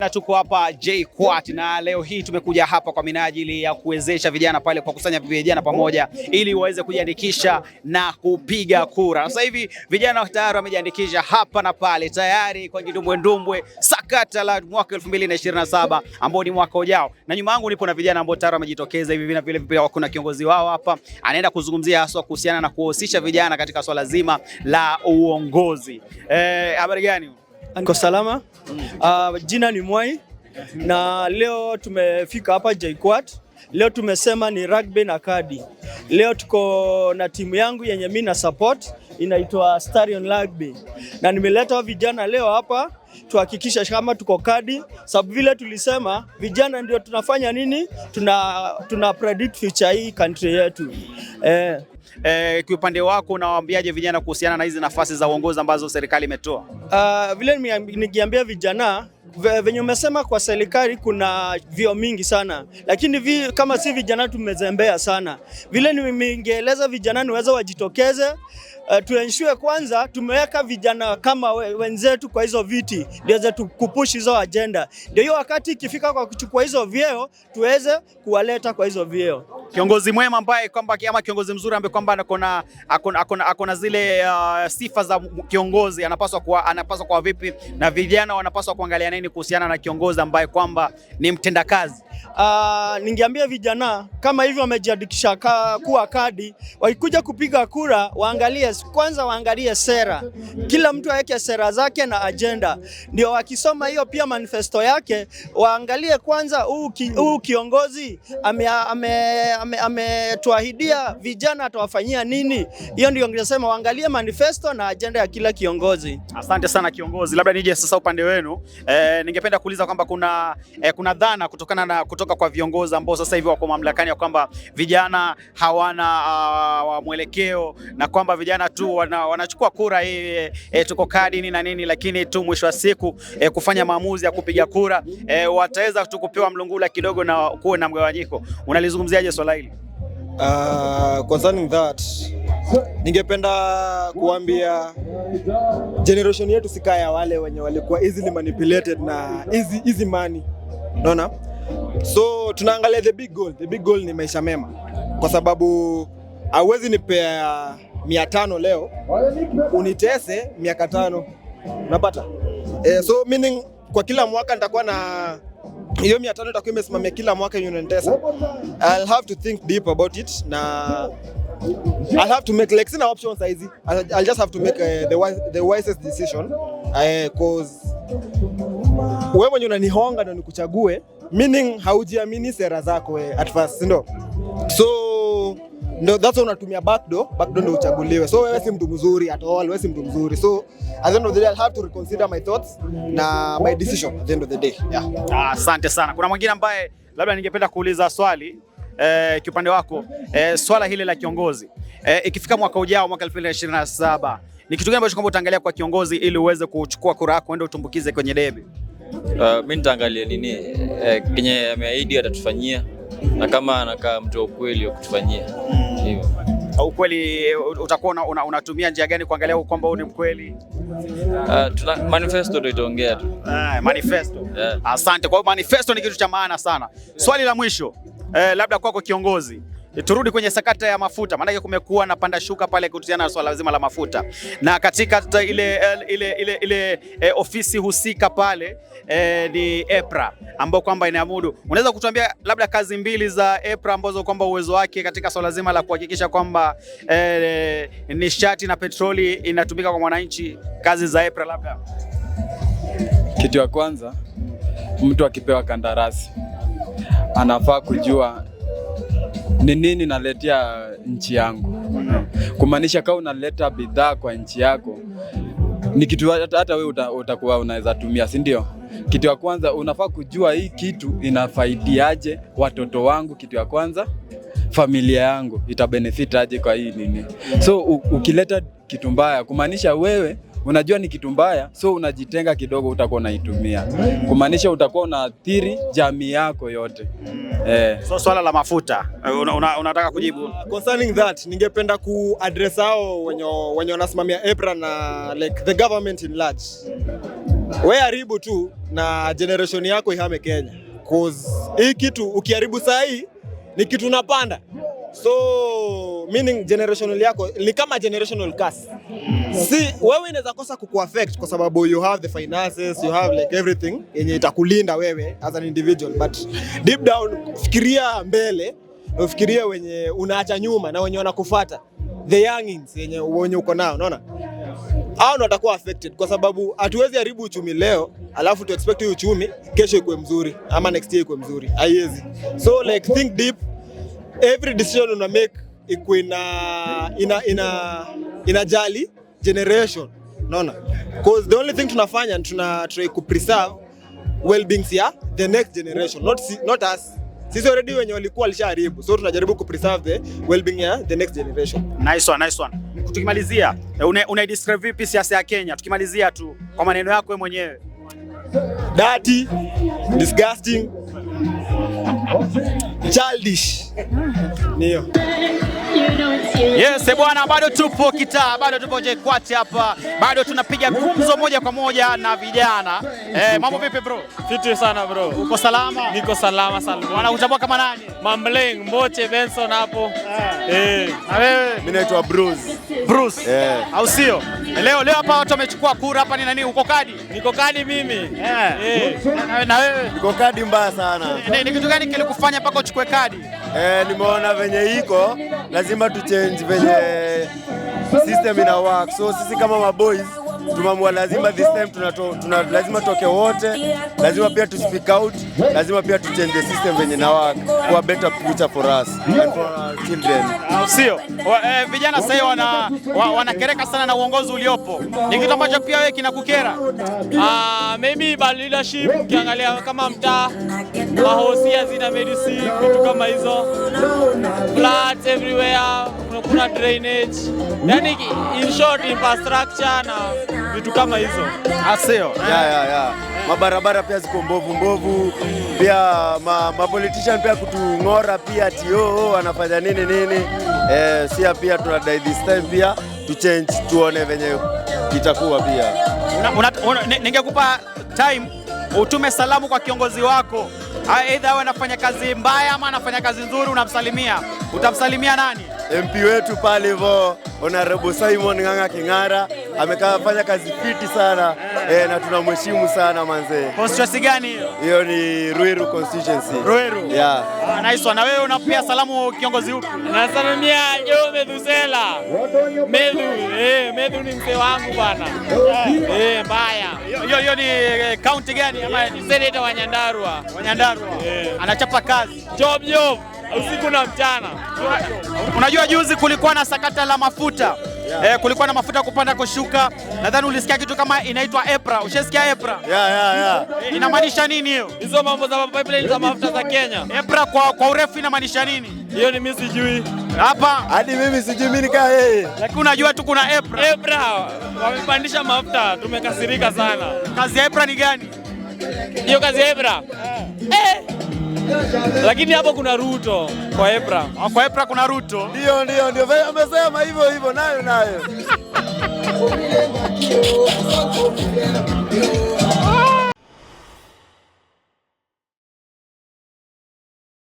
Na tuko hapa JKUAT na leo hii tumekuja hapa kwa minajili ya kuwezesha vijana pale kwa kusanya vijana pamoja ili waweze kujiandikisha na kupiga kura. Sasa hivi vijana tayari wamejiandikisha hapa na pale tayari kwa kidumbwendumbwe sakata la mwaka 2027 ambao ni mwaka ujao. Na nyuma yangu nipo na vijana ambao tayari wamejitokeza hivi na vile kuna kiongozi wao hapa anaenda kuzungumzia hasa kuhusiana na kuhusisha vijana katika swala zima la uongozi. Habari gani? Niko salama. Jina ni Mwai na leo tumefika hapa JKUAT. Leo tumesema ni rugby na kadi. Leo tuko na timu yangu yenye mimi na support inaitwa Starion Rugby. Na nimeleta vijana leo hapa tuhakikisha kama tuko kadi, sababu vile tulisema vijana ndio tunafanya nini? Tuna predict future hii country yetu. Kwa upande wako unawaambiaje vijana kuhusiana na hizi nafasi za uongozi ambazo serikali imetoa? Vile nikiambia vijana venye umesema kwa serikali kuna vio mingi sana, lakini kama si vijana tumezembea sana. Vile ningeeleza vijana niweze wajitokeze, tuensure kwanza tumeweka vijana kama wenzetu kwa hizo viti ndio kupush hizo agenda. Ndio hiyo wakati ikifika kwa kuchukua hizo vyeo tuweze kuwaleta kwa hizo vyeo. Kiongozi mwema ambaye kwamba ama kiongozi mzuri ambaye kwamba akona zile sifa za kiongozi anapaswa kwa vipi, na vijana wanapaswa kuangalia nini kuhusiana na kiongozi ambaye kwamba ni mtendakazi? Ningeambia vijana kama hivyo wamejiandikisha kuwa kadi, wakikuja kupiga kura waangalie sera. Kila mtu aweke sera zake na agenda. Ndio wakisoma hiyo pia manifesto yake waangalie kwanza huu kiongozi ametuahidia vijana atawafanyia nini. Hiyo ndio ningesema waangalie manifesto na agenda ya kila kiongozi. Asante sana kiongozi. Labda nije sasa upande wenu. Ningependa kuuliza kwamba kuna dhana kutoka kwa viongozi ambao sasa hivi wako mamlakani ya kwamba vijana hawana mwelekeo na kwamba vijana tu wanachukua kura tuko kadi nini na nini, lakini tu mwisho wa siku kufanya maamuzi ya kupiga kura wataweza tu kupewa mlungula kidogo na kuwe na mgawanyiko. Unalizungumziaje swala hili? Concerning that, ningependa kuambia generation yetu sikaya wale wenye walikuwa easily manipulated na easy money. Unaona? So tunaangalia the big goal. The big goal ni maisha mema. Kwa sababu hauwezi nipea 500 leo unitese miaka 5. Unapata? So meaning kwa kila mwaka nitakuwa na hiyo 500 itakuwa imesimamia kila mwaka unanitesa. I'll have to think deep about it na I'll have to make like sina options easy. I'll just have to make the wisest decision cause wewe mwenye unanihonga na nikuchague, meaning haujiamini sera zako at first, ndio. So no, that's why unatumia backdoor ndio uchaguliwe. So wewe si mtu mzuri at all, wewe si mtu mzuri. So at the end of the day I'll have to reconsider my thoughts na my decision at the end of the day. Yeah. Asante sana. Kuna mwingine ambaye labda ningependa kuuliza swali kiupande wako, swala hili la kiongozi. Ikifika mwaka ujao mwaka 2027, ni kitu gani ambacho kwamba utaangalia kwa kiongozi ili uweze kuchukua kura yako uende utumbukize kwenye debe? Mimi nitaangalia nini kenye ameahidi atatufanyia na kama anakaa mtu wa ukweli wa kutufanyia. Hivyo. Ukweli utakuwa unatumia njia gani kuangalia kwamba wewe ni mkweli? Manifesto ndio itaongea tu. Manifesto. Yeah. Asante. Kwa hiyo manifesto ni kitu cha maana sana. Swali la mwisho, labda kwako kiongozi, turudi kwenye sakata ya mafuta, maana kumekuwa na panda shuka pale kuhusiana na swala zima la mafuta, na katika ile ofisi husika pale ni EPRA ambao kwamba inaamudu. Unaweza kutuambia labda kazi mbili za EPRA ambazo kwamba uwezo wake katika swala zima la kuhakikisha kwamba nishati na petroli inatumika kwa mwananchi, kazi za EPRA labda? Kitu ya kwanza, mtu akipewa kandarasi anafaa kujua ni nini naletea nchi yangu. Kumaanisha kama unaleta bidhaa kwa nchi yako ni kitu hata wewe utakuwa unaweza tumia, si ndio? Kitu ya kwanza unafaa kujua hii kitu inafaidiaje watoto wangu, kitu ya kwanza familia yangu itabenefit aje kwa hii nini. So ukileta kitu mbaya kumaanisha wewe unajua ni kitu mbaya, so unajitenga kidogo, utakuwa unaitumia. Kumaanisha utakuwa unaathiri jamii yako yote. So swala la mafuta unataka kujibu? Concerning that, ningependa kuaddress hao wenye wanasimamia EPRA na like the government in large. we haribu tu na generation yako ihame Kenya. Cause hii kitu ukiharibu saa hii ni kitu unapanda. So meaning generational yako ni kama generational curse. Si wewe inaweza kosa kukuaffect kwa sababu you have the finances, you have like everything yenye itakulinda wewe as an individual, but deep down fikiria mbele, ufikiria wenye unaacha nyuma na wenye wanakufuata, the youngins wenye uko nao, unaona? Hao ndio watakuwa affected kwa sababu hatuwezi haribu uchumi leo alafu tu expect uchumi kesho ikuwe mzuri ama next year ikuwe mzuri. Haiwezi. So like think deep. Every decision una make ikuwe inajali generation, unaona? Because the only thing tunafanya try ku preserve well-being ya the next generation, not us. Sisi already wenye walikuwa walishaharibu, so tunajaribu ku preserve the well-being ya the next generation. Nice one. Tukimalizia, una describe vipi siasa ya Kenya? Tukimalizia tu kwa maneno yako wewe mwenyewe. Dirty, disgusting, childish. Ndio. Yes, bwana, bado tupo kitaa, bado tupo JKUAT hapa. Bado tunapiga gumzo moja kwa moja na vijana. Mambo vipi bro? Fiti sana bro. Uko salama? Niko salama salama. Wanakutambua kama nani? Mambleng, Mboche, Benson hapo. Na wewe? Mimi naitwa Bruce. Au sio? Leo hapa watu wamechukua kura hapa, ni nani? Uko kadi? Niko kadi mimi. Na wewe? Niko kadi mbaya sana. Ni kitu gani kilikufanya mpaka uchukue kadi? Nimeona venye iko, lazima tu change venye system ina work. So sisi kama maboys tumeamua lazima this time lazima toke wote, lazima pia to speak out, lazima pia to change the system venye ina work for a better future for us and for our children. Sio? Vijana sasa wanakereka sana na uongozi uliopo. Ni kitu ambacho pia wewe kinakukera? Maybe bad leadership, ukiangalia kama mtaa, mahosia zina medicine, vitu kama hizo. Floods everywhere, kuna drainage. Yani in short infrastructure na vitu kama hizo. Sio? Yeah. Mabarabara pia ziko mbovu. Pia politician pia kutungora pia tio wanafanya nini. Pia tunadai this time pia to change, tuone venye itakuwa pia. Ningekupa time utume salamu kwa kiongozi wako. Either awe anafanya kazi mbaya ama anafanya kazi nzuri, unamsalimia. Utamsalimia nani? MP wetu pale hivyo Honorable Simon Ng'ang'a King'ara amefanya kazi fiti sana na tunamheshimu sana manze. Constituency gani hiyo? Hiyo ni Ruiru constituency. Ruiru? Yeah. Nice one. Na wewe unapia salamu kiongozi upi? Nasalimia Joe Medusela. Medu ni mzee wangu bwana. Mbaya. Hiyo ni county gani ama ni senator wa Nyandarua? Anachapa kazi. Job. Usiku na mchana. Unajua juzi kulikuwa na sakata la mafuta. Kulikuwa na mafuta kupanda kushuka. Nadhani ulisikia kitu kama inaitwa EPRA. Ushasikia EPRA? Yeah. Inamaanisha nini hiyo? Hizo mambo za pipeline za mafuta za Kenya. EPRA kwa urefu inamaanisha nini? Hiyo ni mimi sijui. Hapa hadi mimi sijui, mimi nikaa yeye. Lakini unajua tu kuna EPRA. EPRA wamepandisha mafuta, tumekasirika sana. Kazi ya EPRA ni gani? Hiyo kazi ya EPRA. Lakini hapo kuna Ruto kwa EPRA. Kwa EPRA kuna Ruto. Ndio. Amesema hivyo nayo.